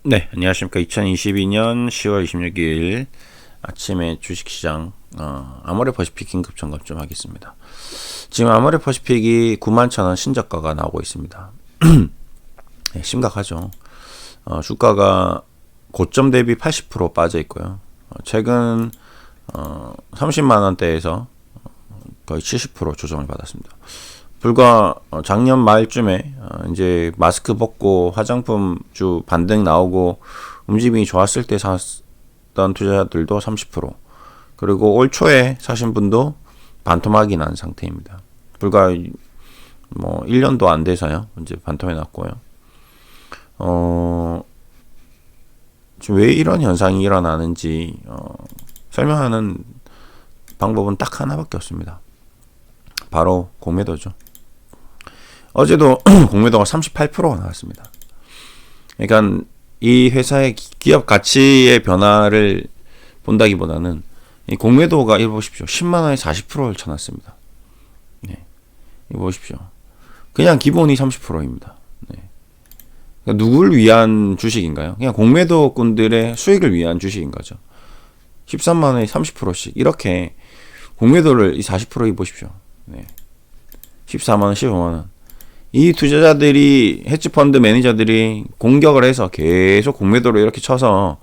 네, 안녕하십니까. 2022년 10월 26일 아침에 주식시장 아모레퍼시픽 긴급 점검 좀 하겠습니다. 지금 아모레퍼시픽이 91,000원 신저가가 나오고 있습니다. 네, 심각하죠. 주가가 고점 대비 80% 빠져 있고요. 최근 30만 원대에서 거의 70% 조정을 받았습니다. 불과 작년 말쯤에 이제 마스크 벗고 화장품주 반등 나오고 움직임이 좋았을 때 샀던 투자자들도 30%, 그리고 올 초에 사신 분도 반토막이 난 상태입니다. 불과 뭐 1년도 안 돼서요. 이제 반토막이 났고요. 지금 왜 이런 현상이 일어나는지 설명하는 방법은 딱 하나밖에 없습니다. 바로 공매도죠. 어제도 공매도가 38%가 나왔습니다. 그러니까 이 회사의 기업 가치의 변화를 본다기보다는 이 공매도가 이거 보십시오. 10만 원에 40%를 쳐놨습니다. 네. 이거 보십시오. 그냥 기본이 30%입니다. 네. 그러니까 누굴 위한 주식인가요? 그냥 공매도꾼들의 수익을 위한 주식인 거죠. 13만 원에 30%씩 이렇게 공매도를 이 40%에 보십시오. 네. 14만 원, 15만 원. 이 투자자들이 헤지펀드 매니저들이 공격을 해서 계속 공매도로 이렇게 쳐서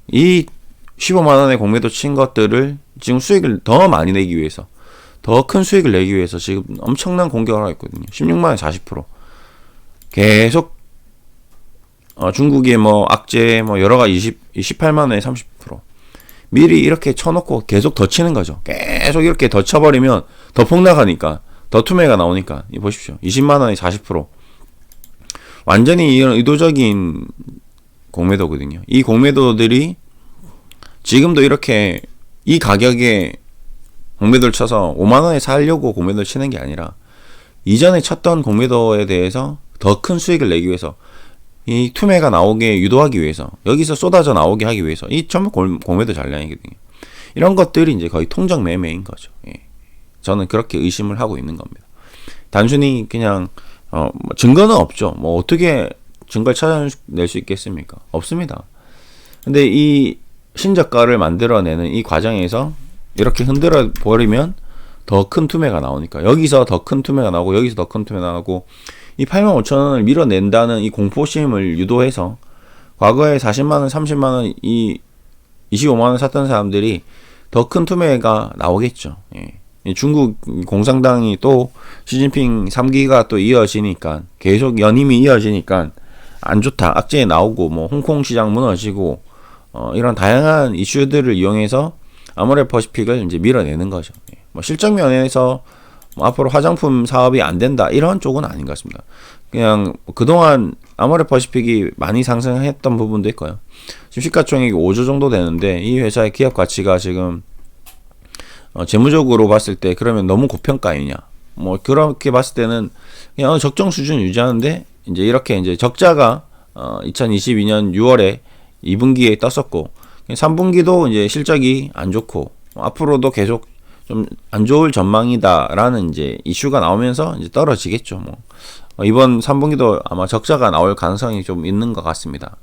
이 15만 원의 공매도 친 것들을 지금 수익을 더 많이 내기 위해서, 더 큰 수익을 내기 위해서 지금 엄청난 공격을 하고 있거든요. 16만 원에 40%. 계속 중국의 뭐 악재 뭐 여러 가지 28만 원에 30%. 미리 이렇게 쳐놓고 계속 더 치는 거죠. 계속 이렇게 더 쳐버리면 더 폭락하니까, 더 투매가 나오니까. 이 보십시오. 20만 원에 40%. 완전히 이런 의도적인 공매도거든요. 이 공매도들이 지금도 이렇게 이 가격에 공매도를 쳐서 5만 원에 살려고 공매도를 치는 게 아니라 이전에 쳤던 공매도에 대해서 더 큰 수익을 내기 위해서, 이 투매가 나오게 유도하기 위해서, 여기서 쏟아져 나오게 하기 위해서, 이 전부 공매도 전략이거든요. 이런 것들이 이제 거의 통정 매매인 거죠. 예. 저는 그렇게 의심을 하고 있는 겁니다. 단순히 그냥 증거는 없죠. 뭐 어떻게 증거를 찾아낼 수 있겠습니까? 없습니다. 근데 이 신저가를 만들어내는 이 과정에서 이렇게 흔들어 버리면 더 큰 투매가 나오니까, 여기서 더 큰 투매가 나오고 여기서 더 큰 투매가 나오고, 이 85,000원을 밀어낸다는 이 공포심을 유도해서 과거에 40만 원, 30만 원, 이 25만 원 샀던 사람들이 더 큰 투매가 나오겠죠. 예. 중국 공산당이 또 시진핑 3기가 또 이어지니까, 계속 연임이 이어지니까 안 좋다, 악재에 나오고, 뭐 홍콩 시장 무너지고, 이런 다양한 이슈들을 이용해서 아모레퍼시픽을 이제 밀어내는 거죠. 뭐 실적 면에서 뭐 앞으로 화장품 사업이 안 된다 이런 쪽은 아닌 것 같습니다. 그냥 그동안 아모레퍼시픽이 많이 상승했던 부분도 있고요. 지금 시가총액이 5조 정도 되는데 이 회사의 기업 가치가 지금 재무적으로 봤을 때 그러면 너무 고평가이냐? 뭐 그렇게 봤을 때는 그냥 적정 수준 유지하는데, 이제 이렇게 이제 적자가 2022년 6월에 2분기에 떴었고, 3분기도 이제 실적이 안 좋고 앞으로도 계속 좀 안 좋을 전망이다라는 이제 이슈가 나오면서 이제 떨어지겠죠. 뭐 이번 3분기도 아마 적자가 나올 가능성이 좀 있는 것 같습니다.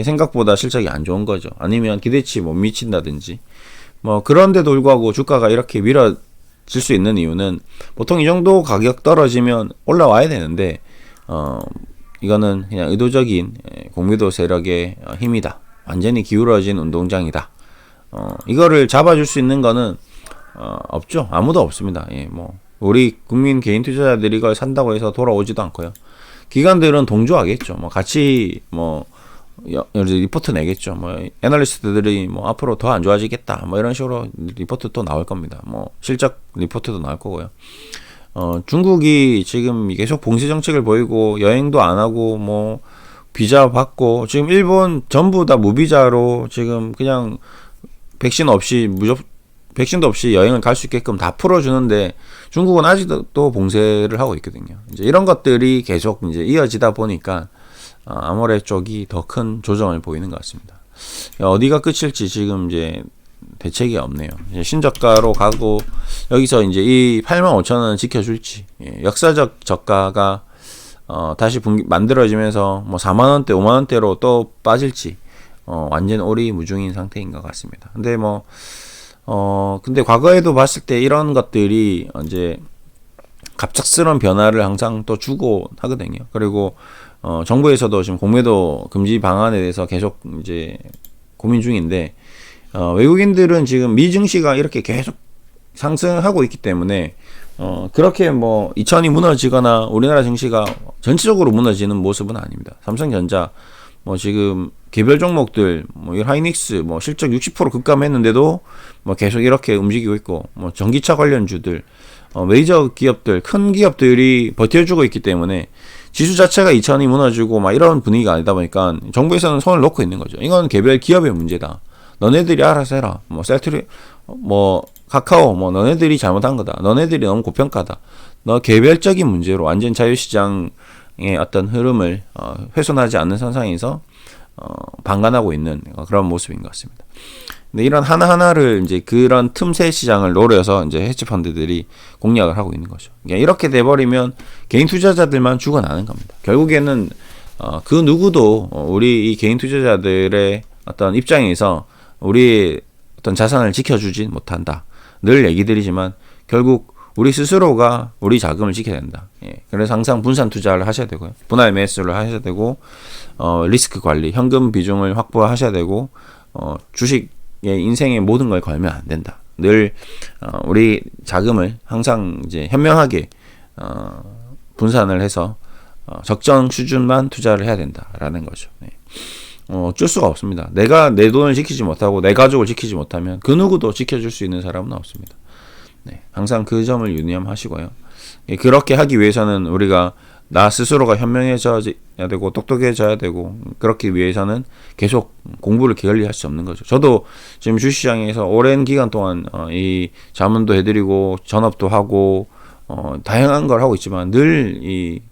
생각보다 실적이 안 좋은 거죠. 아니면 기대치 못 미친다든지. 뭐 그런데도 불구하고 주가가 이렇게 밀어질 수 있는 이유는, 보통 이 정도 가격 떨어지면 올라와야 되는데 이거는 그냥 의도적인 공매도 세력의 힘이다. 완전히 기울어진 운동장이다. 이거를 잡아줄 수 있는 거는 없죠. 아무도 없습니다. 예, 뭐 우리 국민 개인 투자자들이 이걸 산다고 해서 돌아오지도 않고요. 기관들은 동조하겠죠. 뭐 같이 뭐 리포트 내겠죠. 뭐 애널리스트들이 뭐 앞으로 더 안 좋아지겠다, 뭐 이런 식으로 리포트 또 나올 겁니다. 뭐 실적 리포트도 나올 거고요. 중국이 지금 계속 봉쇄 정책을 보이고 여행도 안 하고 뭐 비자 받고, 지금 일본 전부 다 무비자로 지금 그냥 백신도 없이 여행을 갈 수 있게끔 다 풀어주는데, 중국은 아직도 또 봉쇄를 하고 있거든요. 이제 이런 것들이 계속 이제 이어지다 보니까 아모레 쪽이 더 큰 조정을 보이는 것 같습니다. 어디가 끝일지 지금 이제 대책이 없네요. 이제 신저가로 가고 여기서 이제 이 85,000원 지켜줄지, 역사적 저가가 다시 만들어지면서 뭐 4만 원대, 5만 원대로 또 빠질지 완전 오리무중인 상태인 것 같습니다. 근데 근데 과거에도 봤을 때 이런 것들이 이제 갑작스러운 변화를 항상 또 주고 하거든요. 그리고 정부에서도 지금 공매도 금지 방안에 대해서 계속 이제 고민 중인데 외국인들은 지금 미 증시가 이렇게 계속 상승하고 있기 때문에 그렇게 2000이 무너지거나 우리나라 증시가 전체적으로 무너지는 모습은 아닙니다. 삼성전자 지금 개별 종목들 이 하이닉스 실적 60% 급감했는데도 계속 이렇게 움직이고 있고 전기차 관련주들 메이저 기업들 큰 기업들이 버텨주고 있기 때문에 지수 자체가 2000이 무너지고 이런 분위기가 아니다 보니까 정부에서는 손을 놓고 있는 거죠. 이건 개별 기업의 문제다. 너네들이 알아서 해라. 셀트리 카카오 너네들이 잘못한 거다. 너네들이 너무 고평가다. 너 개별적인 문제로 완전 자유시장의 어떤 흐름을 훼손하지 않는 선상에서 방관하고 있는 그런 모습인 것 같습니다. 근데 이런 하나하나를 이제 그런 틈새 시장을 노려서 이제 헤지 펀드들이 공략을 하고 있는 거죠. 그러니까 이렇게 돼버리면 개인 투자자들만 죽어나는 겁니다. 결국에는 그 누구도 우리 이 개인 투자자들의 어떤 입장에서 우리 어떤 자산을 지켜주지 못한다. 늘 얘기 드리지만 결국 우리 스스로가 우리 자금을 지켜야 된다. 그래서 항상 분산 투자를 하셔야 되고요. 분할 매수를 하셔야 되고 리스크 관리, 현금 비중을 확보하셔야 되고 주식의 인생의 모든 걸 걸면 안 된다. 늘 우리 자금을 항상 이제 현명하게 분산을 해서 적정 수준만 투자를 해야 된다라는 거죠. 어쩔 수가 없습니다. 내가 내 돈을 지키지 못하고 내 가족을 지키지 못하면 그 누구도 지켜줄 수 있는 사람은 없습니다. 항상 그 점을 유념하시고요. 그렇게 하기 위해서는 우리가 나 스스로가 현명해져야 되고 똑똑해져야 되고 그렇기 위해서는 계속 공부를 게을리할 수 없는 거죠. 저도 지금 주식시장에서 오랜 기간 동안 이 자문도 해드리고 전업도 하고 다양한 걸 하고 있지만 늘 이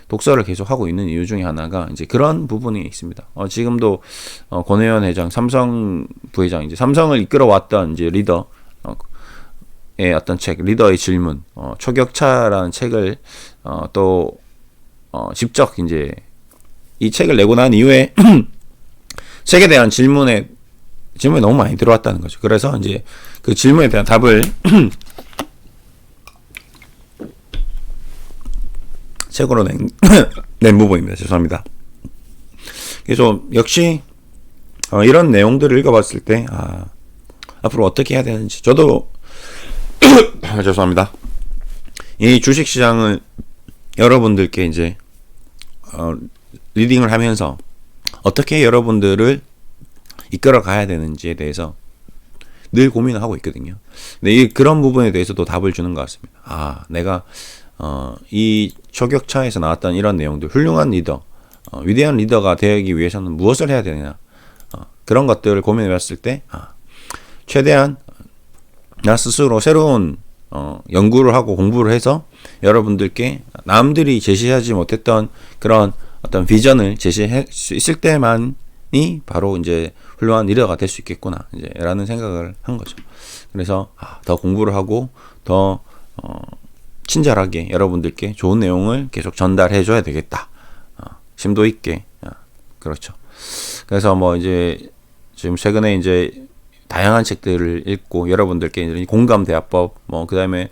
독서를 계속 하고 있는 이유 중에 하나가 이제 그런 부분이 있습니다. 지금도 권혜연 회장, 삼성 부회장, 이제 삼성을 이끌어왔던 이제 리더, 어떤 책, 리더의 질문, 초격차라는 책을 직접 이제 이 책을 내고 난 이후에 책에 대한 질문이 너무 많이 들어왔다는 거죠. 그래서 이제 그 질문에 대한 답을 책으로 낸 부분입니다. 죄송합니다. 그래서 역시 이런 내용들을 읽어봤을 때 앞으로 어떻게 해야 되는지 저도 죄송합니다. 이 주식시장을 여러분들께 이제 리딩을 하면서 어떻게 여러분들을 이끌어 가야 되는지에 대해서 늘 고민을 하고 있거든요. 근데 그런 부분에 대해서도 답을 주는 것 같습니다. 내가 이 초격차에서 나왔던 이런 내용들, 훌륭한 리더, 위대한 리더가 되기 위해서는 무엇을 해야 되느냐, 그런 것들을 고민해 봤을 때 최대한 나 스스로 새로운 연구를 하고 공부를 해서 여러분들께 남들이 제시하지 못했던 그런 어떤 비전을 제시할 수 있을 때만이 바로 이제 훌륭한 리더가 될 수 있겠구나 이제 라는 생각을 한 거죠. 그래서 더 공부를 하고 더 친절하게 여러분들께 좋은 내용을 계속 전달해 줘야 되겠다. 심도 있게. 그렇죠. 그래서 이제 지금 최근에 이제 다양한 책들을 읽고 여러분들께 이제 공감대화법, 그 다음에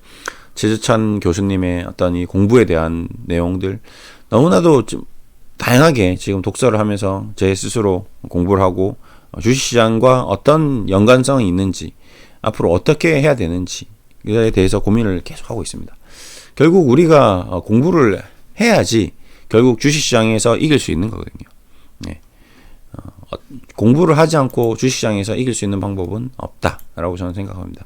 최재찬 교수님의 어떤 이 공부에 대한 내용들 너무나도 좀 다양하게 지금 독서를 하면서 제 스스로 공부를 하고 주식시장과 어떤 연관성이 있는지 앞으로 어떻게 해야 되는지에 대해서 고민을 계속하고 있습니다. 결국 우리가 공부를 해야지 결국 주식시장에서 이길 수 있는 거거든요. 공부를 하지 않고 주식시장에서 이길 수 있는 방법은 없다라고 저는 생각합니다.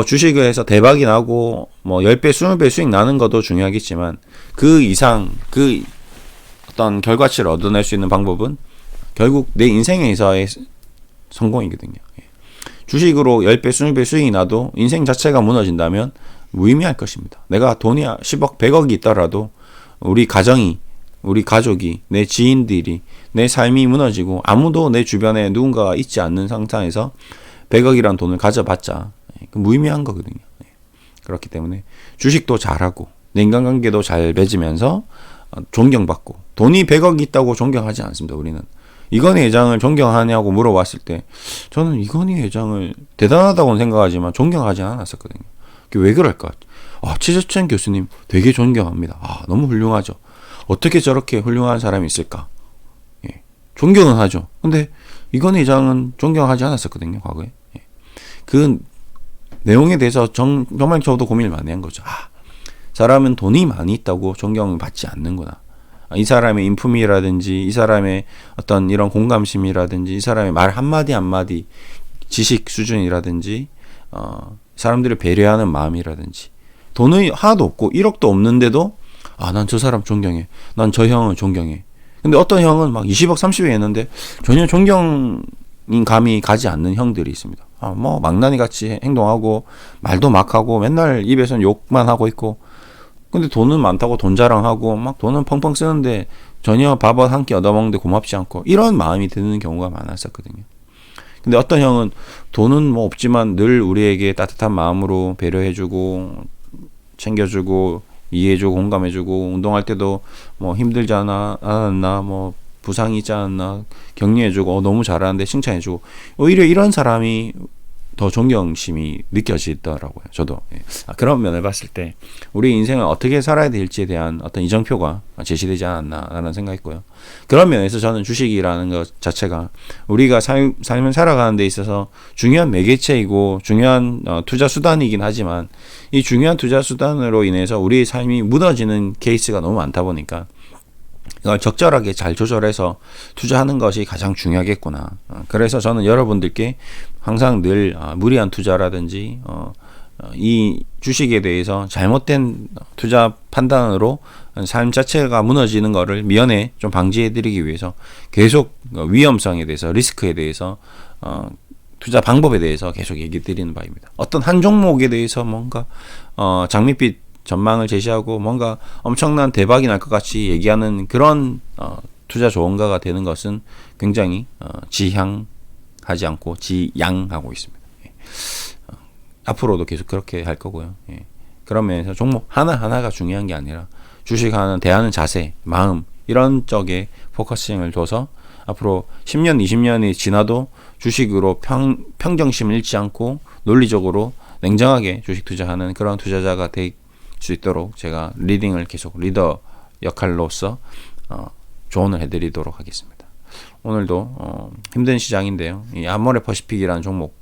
주식을 해서 대박이 나고 10배, 20배 수익 나는 것도 중요하겠지만 그 이상 그 어떤 결과치를 얻어낼 수 있는 방법은 결국 내 인생에서의 성공이거든요. 주식으로 10배, 20배 수익이 나도 인생 자체가 무너진다면 무의미할 것입니다. 내가 돈이 10억, 100억이 있더라도 우리 가정이, 우리 가족이, 내 지인들이, 내 삶이 무너지고 아무도 내 주변에 누군가가 있지 않는 상태에서 100억이란 돈을 가져봤자 무의미한 거거든요. 그렇기 때문에 주식도 잘하고 내 인간관계도 잘 맺으면서 존경받고, 돈이 100억 있다고 존경하지 않습니다. 우리는 이건희 회장을 존경하냐고 물어봤을 때 저는 이건희 회장을 대단하다고는 생각하지만 존경하지 않았었거든요. 왜 그럴까? 최재천 교수님 되게 존경합니다. 너무 훌륭하죠. 어떻게 저렇게 훌륭한 사람이 있을까? 예, 존경은 하죠. 근데 이건희 회장은 존경하지 않았었거든요, 과거에. 예. 그 내용에 대해서 정말 저도 고민을 많이 한 거죠. 사람은 돈이 많이 있다고 존경을 받지 않는구나. 이 사람의 인품이라든지 이 사람의 어떤 이런 공감심이라든지 이 사람의 말 한마디 한마디 지식 수준이라든지 사람들을 배려하는 마음이라든지 돈이 하나도 없고 1억도 없는데도 난 저 사람 존경해. 난 저 형을 존경해. 근데 어떤 형은 막 20억 30억 했는데 전혀 존경인 감이 가지 않는 형들이 있습니다. 뭐 망나니 같이 행동하고 말도 막 하고 맨날 입에서는 욕만 하고 있고 근데 돈은 많다고 돈 자랑하고 막 돈은 펑펑 쓰는데 전혀 밥을 한 끼 얻어먹는데 고맙지 않고 이런 마음이 드는 경우가 많았었거든요. 근데 어떤 형은 돈은 뭐 없지만 늘 우리에게 따뜻한 마음으로 배려해주고 챙겨주고 이해해주고 공감해주고 운동할 때도 뭐 힘들지 않았나 뭐 부상이 있지 않았나 격려해주고 너무 잘하는데 칭찬해주고 오히려 이런 사람이 더 존경심이 느껴지더라고요. 저도 그런 면을 봤을 때 우리 인생을 어떻게 살아야 될지에 대한 어떤 이정표가 제시되지 않았나라는 생각했고요. 그런 면에서 저는 주식이라는 것 자체가 우리가 삶을 살아가는 데 있어서 중요한 매개체이고 중요한 투자 수단이긴 하지만 이 중요한 투자 수단으로 인해서 우리의 삶이 무너지는 케이스가 너무 많다 보니까 이걸 적절하게 잘 조절해서 투자하는 것이 가장 중요하겠구나. 그래서 저는 여러분들께 항상 늘 무리한 투자라든지 이 주식에 대해서 잘못된 투자 판단으로 삶 자체가 무너지는 것을 미연에 좀 방지해드리기 위해서 계속 위험성에 대해서 리스크에 대해서 투자 방법에 대해서 계속 얘기 드리는 바입니다. 어떤 한 종목에 대해서 뭔가 장밋빛 전망을 제시하고 뭔가 엄청난 대박이 날 것 같이 얘기하는 그런 투자 조언가가 되는 것은 굉장히 지향하지 않고 지양하고 있습니다. 앞으로도 계속 그렇게 할 거고요. 그런 면에서 종목 하나하나가 중요한 게 아니라 주식하는 대하는 자세, 마음 이런 쪽에 포커싱을 둬서 앞으로 10년, 20년이 지나도 주식으로 평정심을 잃지 않고 논리적으로 냉정하게 주식 투자하는 그런 투자자가 될 수 있도록 제가 리딩을 계속 리더 역할로서 조언을 해드리도록 하겠습니다. 오늘도 힘든 시장인데요. 이 아모레 퍼시픽이라는 종목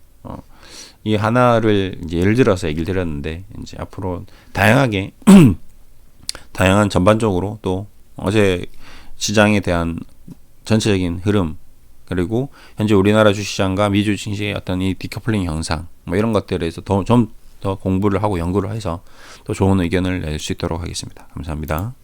이 하나를 이제 예를 들어서 얘기를 드렸는데 이제 앞으로 다양하게 다양한 전반적으로 또 어제 시장에 대한 전체적인 흐름 그리고 현재 우리나라 주시장과 미주 증시의 어떤 이 디커플링 현상 뭐 이런 것들에 대해서 더 공부를 하고 연구를 해서 또 좋은 의견을 낼 수 있도록 하겠습니다. 감사합니다.